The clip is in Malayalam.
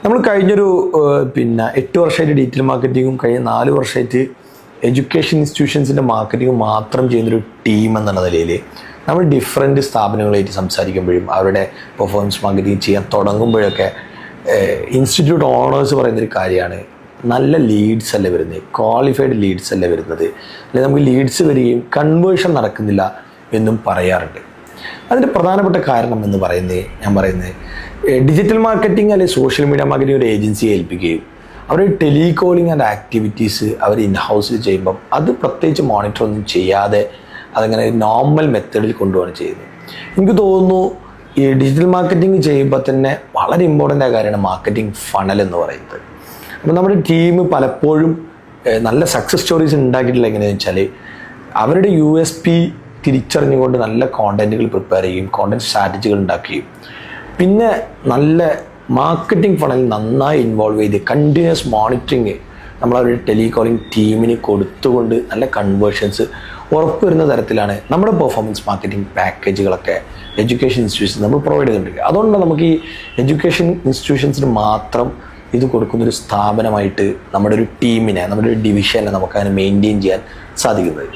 നമ്മൾ കഴിഞ്ഞൊരു 8 വർഷമായിട്ട് ഡിജിറ്റൽ മാർക്കറ്റിങ്ങും കഴിഞ്ഞ 4 വർഷമായിട്ട് എഡ്യൂക്കേഷൻ ഇൻസ്റ്റിറ്റ്യൂഷൻസിൻ്റെ മാർക്കറ്റിങ്ങും മാത്രം ചെയ്യുന്നൊരു ടീം എന്നുള്ള നിലയിൽ നമ്മൾ ഡിഫറെൻറ്റ് സ്ഥാപനങ്ങളായിട്ട് സംസാരിക്കുമ്പോഴും അവരുടെ പെർഫോമൻസ് മാർക്കറ്റിംഗ് ചെയ്യാൻ തുടങ്ങുമ്പോഴൊക്കെ ഇൻസ്റ്റിറ്റ്യൂട്ട് ഓണേഴ്സ് പറയുന്നൊരു കാര്യമാണ്, നല്ല ലീഡ്സ് അല്ലേ വരുന്നത്, ക്വാളിഫൈഡ് ലീഡ്സ് അല്ലേ വരുന്നത്, അല്ലെങ്കിൽ നമുക്ക് ലീഡ്സ് വരികയും കൺവേർഷൻ നടക്കുന്നില്ല എന്നും പറയാറുണ്ട്. അതിൻ്റെ പ്രധാനപ്പെട്ട കാരണം എന്ന് പറയുന്നത് ഡിജിറ്റൽ മാർക്കറ്റിംഗ് അല്ലെങ്കിൽ സോഷ്യൽ മീഡിയ മാർക്കറ്റിംഗ് ഒരു ഏജൻസിയെ ഏൽപ്പിക്കുകയും അവർ ടെലികോളിംഗ് ആൻഡ് ആക്ടിവിറ്റീസ് അവർ ഇൻഹൗസിൽ ചെയ്യുമ്പം അത് പ്രത്യേകിച്ച് മോണിറ്റർ ഒന്നും ചെയ്യാതെ അതങ്ങനെ നോർമൽ മെത്തേഡിൽ കൊണ്ടുപോവാണ് ചെയ്യുന്നത്. എനിക്ക് തോന്നുന്നു ഈ ഡിജിറ്റൽ മാർക്കറ്റിംഗ് ചെയ്യുമ്പോൾ തന്നെ വളരെ ഇമ്പോർട്ടൻ്റ് ആയ കാര്യമാണ് മാർക്കറ്റിംഗ് ഫണൽ എന്ന് പറയുന്നത്. അപ്പോൾ നമ്മുടെ ടീം പലപ്പോഴും നല്ല സക്സസ് സ്റ്റോറീസ് ഉണ്ടാക്കിയിട്ടുള്ള എങ്ങനെയാണെന്ന് വെച്ചാൽ അവരുടെ USP തിരിച്ചറിഞ്ഞുകൊണ്ട് നല്ല കോണ്ടന്റുകൾ പ്രിപ്പയർ ചെയ്യും, കോണ്ടന്റ് സ്ട്രാറ്റജികൾ ഉണ്ടാക്കുകയും പിന്നെ നല്ല മാർക്കറ്റിംഗ് ഫണൽ നന്നായി ഇൻവോൾവ് ചെയ്ത് കണ്ടിന്യൂസ് മോണിറ്ററിങ് നമ്മളവരുടെ ടെലികോളിംഗ് ടീമിന് കൊടുത്തുകൊണ്ട് നല്ല കൺവേർഷൻസ് ഉറപ്പുവരുന്ന തരത്തിലാണ് നമ്മുടെ പെർഫോമൻസ് മാർക്കറ്റിംഗ് പാക്കേജുകളൊക്കെ എഡ്യൂക്കേഷൻ ഇൻസ്റ്റിറ്റ്യൂഷൻസ് നമ്മൾ പ്രൊവൈഡ് ചെയ്തിട്ടുണ്ട്. അതുകൊണ്ട് നമുക്ക് ഈ എഡ്യൂക്കേഷൻ ഇൻസ്റ്റിറ്റ്യൂഷൻസിന് മാത്രം ഇത് കൊടുക്കുന്നൊരു സ്ഥാപനമായിട്ട് നമ്മുടെ ഒരു ടീമിനെ, നമ്മുടെ ഒരു ഡിവിഷനെ നമുക്കതിനെ മെയിൻറ്റെയിൻ ചെയ്യാൻ സാധിക്കുന്നത്.